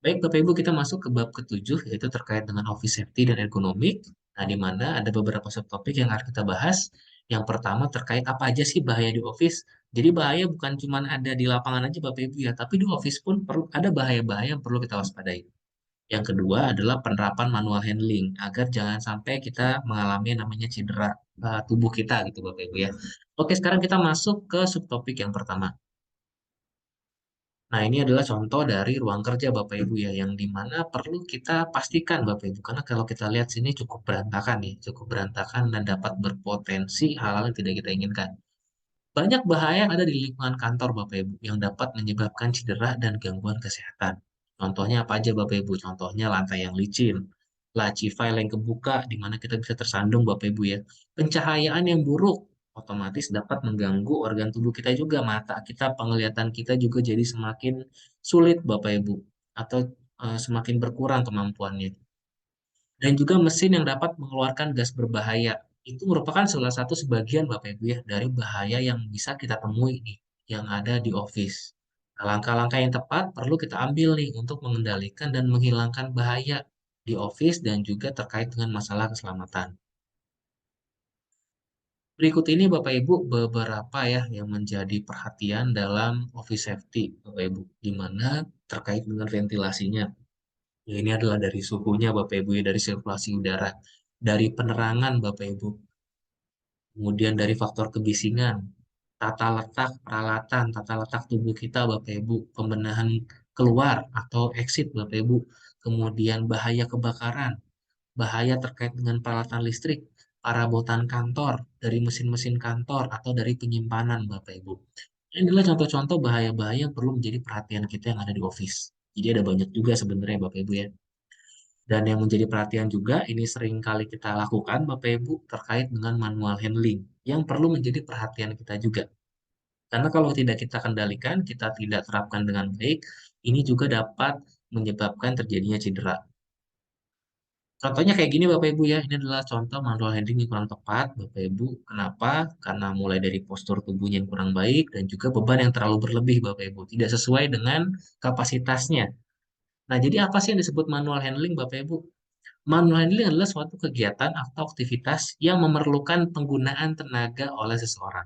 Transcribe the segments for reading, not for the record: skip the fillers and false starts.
Baik, Bapak Ibu, kita masuk ke bab ketujuh, yaitu terkait dengan office safety dan ergonomik. Nah, di mana ada beberapa subtopik yang harus kita bahas. Yang pertama terkait apa aja sih bahaya di office. Jadi bahaya bukan cuma ada di lapangan aja, Bapak Ibu ya, tapi di office pun perlu ada bahaya-bahaya yang perlu kita waspadai. Yang kedua adalah penerapan manual handling, agar jangan sampai kita mengalami namanya cedera tubuh kita gitu, Bapak Ibu ya. Oke, sekarang kita masuk ke subtopik yang pertama. Nah, ini adalah contoh dari ruang kerja Bapak Ibu ya, yang dimana perlu kita pastikan Bapak Ibu, karena kalau kita lihat sini cukup berantakan nih, cukup berantakan dan dapat berpotensi hal-hal yang tidak kita inginkan. Banyak bahaya yang ada di lingkungan kantor Bapak Ibu, yang dapat menyebabkan cedera dan gangguan kesehatan. Contohnya apa aja Bapak Ibu? Contohnya lantai yang licin, laci file yang kebuka, di mana kita bisa tersandung Bapak Ibu ya. Pencahayaan yang buruk, otomatis dapat mengganggu organ tubuh kita juga, mata kita, penglihatan kita juga jadi semakin sulit Bapak Ibu, atau semakin berkurang kemampuannya. Dan juga mesin yang dapat mengeluarkan gas berbahaya. Itu merupakan salah satu sebagian Bapak Ibu ya dari bahaya yang bisa kita temui nih, yang ada di office. Nah, langkah-langkah yang tepat perlu kita ambil nih untuk mengendalikan dan menghilangkan bahaya di office dan juga terkait dengan masalah keselamatan. Berikut ini Bapak Ibu beberapa ya yang menjadi perhatian dalam office safety Bapak Ibu, di mana terkait dengan ventilasinya. Ya, ini adalah dari suhunya Bapak Ibu ya, dari sirkulasi udara, dari penerangan Bapak Ibu, kemudian dari faktor kebisingan, tata letak peralatan, tata letak tubuh kita Bapak Ibu, pembenahan keluar atau exit Bapak Ibu, kemudian bahaya kebakaran, bahaya terkait dengan peralatan listrik, perabotan kantor, dari mesin-mesin kantor atau dari penyimpanan Bapak Ibu. Ini adalah contoh-contoh bahaya-bahaya yang perlu menjadi perhatian kita yang ada di office. Jadi ada banyak juga sebenarnya Bapak Ibu ya. Dan yang menjadi perhatian juga, ini sering kali kita lakukan, Bapak Ibu, terkait dengan manual handling, yang perlu menjadi perhatian kita juga. Karena kalau tidak kita kendalikan, kita tidak terapkan dengan baik, ini juga dapat menyebabkan terjadinya cedera. Contohnya kayak gini Bapak Ibu ya, ini adalah contoh manual handling yang kurang tepat, Bapak Ibu. Kenapa? Karena mulai dari postur tubuhnya yang kurang baik, dan juga beban yang terlalu berlebih Bapak Ibu. Tidak sesuai dengan kapasitasnya. Nah, jadi apa sih yang disebut manual handling Bapak Ibu? Manual handling adalah suatu kegiatan atau aktivitas yang memerlukan penggunaan tenaga oleh seseorang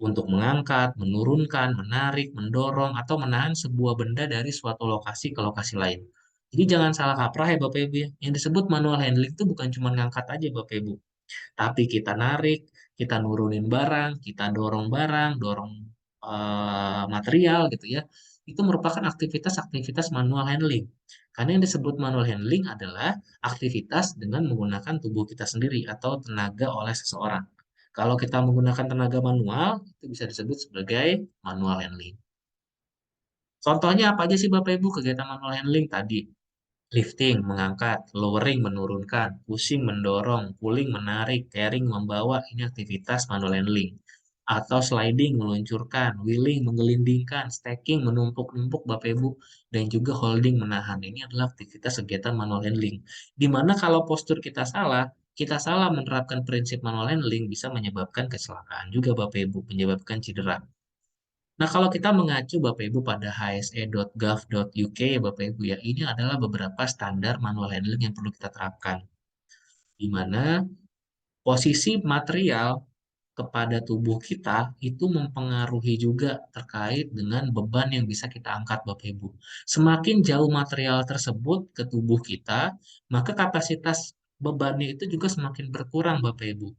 untuk mengangkat, menurunkan, menarik, mendorong, atau menahan sebuah benda dari suatu lokasi ke lokasi lain. Jadi jangan salah kaprah ya Bapak Ibu ya. Yang disebut manual handling itu bukan cuma ngangkat aja Bapak Ibu, tapi kita narik, kita nurunin barang, kita dorong barang, dorong material gitu ya. Itu merupakan aktivitas-aktivitas manual handling. Karena yang disebut manual handling adalah aktivitas dengan menggunakan tubuh kita sendiri atau tenaga oleh seseorang. Kalau kita menggunakan tenaga manual, itu bisa disebut sebagai manual handling. Contohnya apa aja sih Bapak Ibu kegiatan manual handling tadi? Lifting, mengangkat, lowering, menurunkan, pushing, mendorong, pulling, menarik, carrying, membawa, ini aktivitas manual handling. Atau sliding, meluncurkan, wheeling, menggelindingkan, stacking, menumpuk-numpuk Bapak Ibu, dan juga holding, menahan. Ini adalah aktivitas kegiatan manual handling. Di mana kalau postur kita salah menerapkan prinsip manual handling bisa menyebabkan kecelakaan juga Bapak Ibu, menyebabkan cedera. Nah, kalau kita mengacu Bapak Ibu pada hse.gov.uk Bapak Ibu ya, ini adalah beberapa standar manual handling yang perlu kita terapkan. Di mana posisi material kepada tubuh kita itu mempengaruhi juga terkait dengan beban yang bisa kita angkat Bapak Ibu. Semakin jauh material tersebut ke tubuh kita, maka kapasitas bebannya itu juga semakin berkurang Bapak Ibu.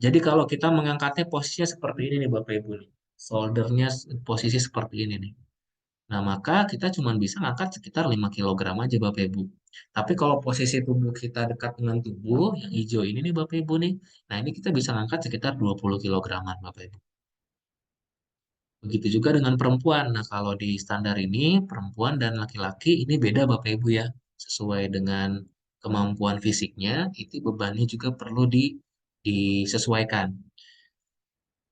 Jadi kalau kita mengangkatnya posisinya seperti ini nih Bapak Ibu nih. Shouldernya posisi seperti ini nih. Nah, maka kita cuma bisa ngangkat sekitar 5 kilogram aja Bapak Ibu. Tapi kalau posisi tubuh kita dekat dengan tubuh, yang hijau ini nih Bapak Ibu nih, nah ini kita bisa ngangkat sekitar 20 kilograman Bapak Ibu. Begitu juga dengan perempuan. Nah, kalau di standar ini, perempuan dan laki-laki ini beda Bapak Ibu ya. Sesuai dengan kemampuan fisiknya, itu bebannya juga perlu disesuaikan.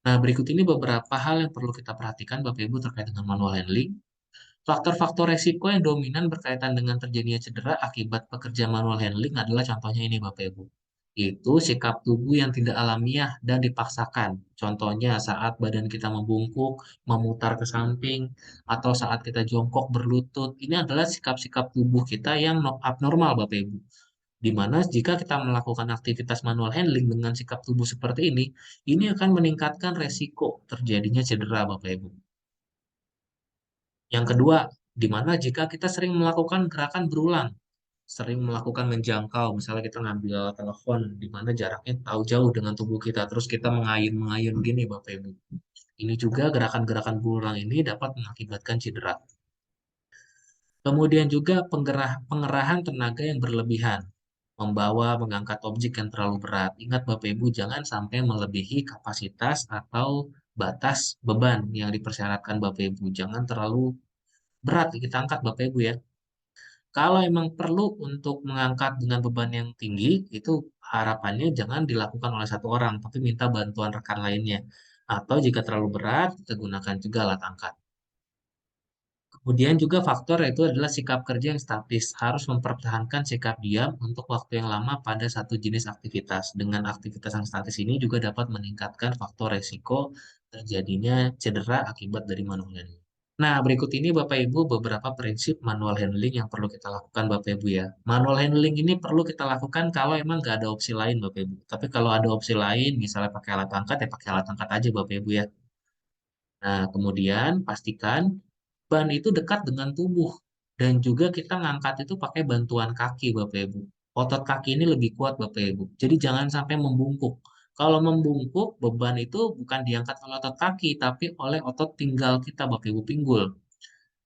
Nah, berikut ini beberapa hal yang perlu kita perhatikan Bapak Ibu terkait dengan manual handling. Faktor-faktor resiko yang dominan berkaitan dengan terjadinya cedera akibat pekerja manual handling adalah contohnya ini Bapak Ibu. Itu sikap tubuh yang tidak alamiah dan dipaksakan. Contohnya saat badan kita membungkuk, memutar ke samping, atau saat kita jongkok berlutut. Ini adalah sikap-sikap tubuh kita yang abnormal, Bapak Ibu. Di mana jika kita melakukan aktivitas manual handling dengan sikap tubuh seperti ini akan meningkatkan resiko terjadinya cedera, Bapak Ibu. Yang kedua, di mana jika kita sering melakukan gerakan berulang, sering melakukan menjangkau, misalnya kita ngambil telepon di mana jaraknya tahu jauh dengan tubuh kita, terus kita mengayun-mengayun gini, Bapak Ibu. Ini juga gerakan-gerakan berulang ini dapat mengakibatkan cedera. Kemudian juga pengerahan tenaga yang berlebihan, membawa, mengangkat objek yang terlalu berat. Ingat Bapak Ibu, jangan sampai melebihi kapasitas atau batas beban yang dipersyaratkan Bapak Ibu. Jangan terlalu berat kita angkat Bapak Ibu ya. Kalau emang perlu untuk mengangkat dengan beban yang tinggi, itu harapannya jangan dilakukan oleh satu orang, tapi minta bantuan rekan lainnya. Atau jika terlalu berat, kita gunakan juga alat angkat. Kemudian juga faktor yaitu adalah sikap kerja yang statis. Harus mempertahankan sikap diam untuk waktu yang lama pada satu jenis aktivitas. Dengan aktivitas yang statis ini juga dapat meningkatkan faktor resiko terjadinya cedera akibat dari manual handling. Nah, berikut ini Bapak Ibu beberapa prinsip manual handling yang perlu kita lakukan Bapak Ibu ya. Manual handling ini perlu kita lakukan kalau emang nggak ada opsi lain Bapak Ibu. Tapi kalau ada opsi lain, misalnya pakai alat angkat, ya pakai alat angkat aja Bapak Ibu ya. Nah, kemudian pastikan ban itu dekat dengan tubuh. Dan juga kita ngangkat itu pakai bantuan kaki Bapak Ibu. Otot kaki ini lebih kuat Bapak Ibu. Jadi jangan sampai membungkuk. Kalau membungkuk, beban itu bukan diangkat oleh otot kaki, tapi oleh otot pinggal kita Bapak Ibu, pinggul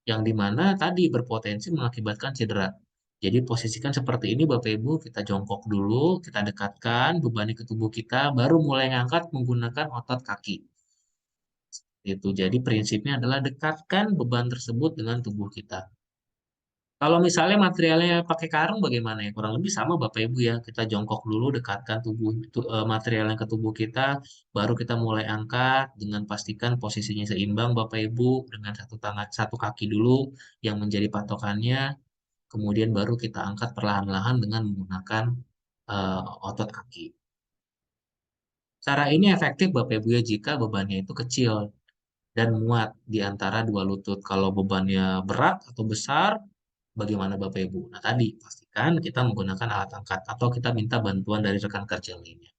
yang dimana tadi berpotensi mengakibatkan cedera. Jadi posisikan seperti ini Bapak Ibu, kita jongkok dulu, kita dekatkan beban ke tubuh kita, baru mulai ngangkat menggunakan otot kaki. Itu. Jadi prinsipnya adalah dekatkan beban tersebut dengan tubuh kita. Kalau misalnya materialnya pakai karung bagaimana ya? Kurang lebih sama Bapak Ibu ya. Kita jongkok dulu, dekatkan materialnya ke tubuh kita, baru kita mulai angkat dengan pastikan posisinya seimbang Bapak Ibu dengan satu tangan, satu kaki dulu yang menjadi patokannya, kemudian baru kita angkat perlahan-lahan dengan menggunakan otot kaki. Cara ini efektif Bapak Ibu ya jika bebannya itu kecil dan muat di antara dua lutut. Kalau bebannya berat atau besar, bagaimana Bapak Ibu? Nah, tadi pastikan kita menggunakan alat angkat atau kita minta bantuan dari rekan kerja lainnya.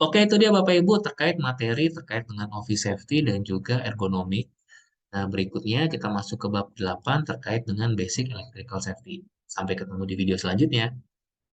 Oke, itu dia Bapak Ibu terkait materi terkait dengan office safety dan juga ergonomik. Nah, berikutnya kita masuk ke bab 8 terkait dengan basic electrical safety. Sampai ketemu di video selanjutnya.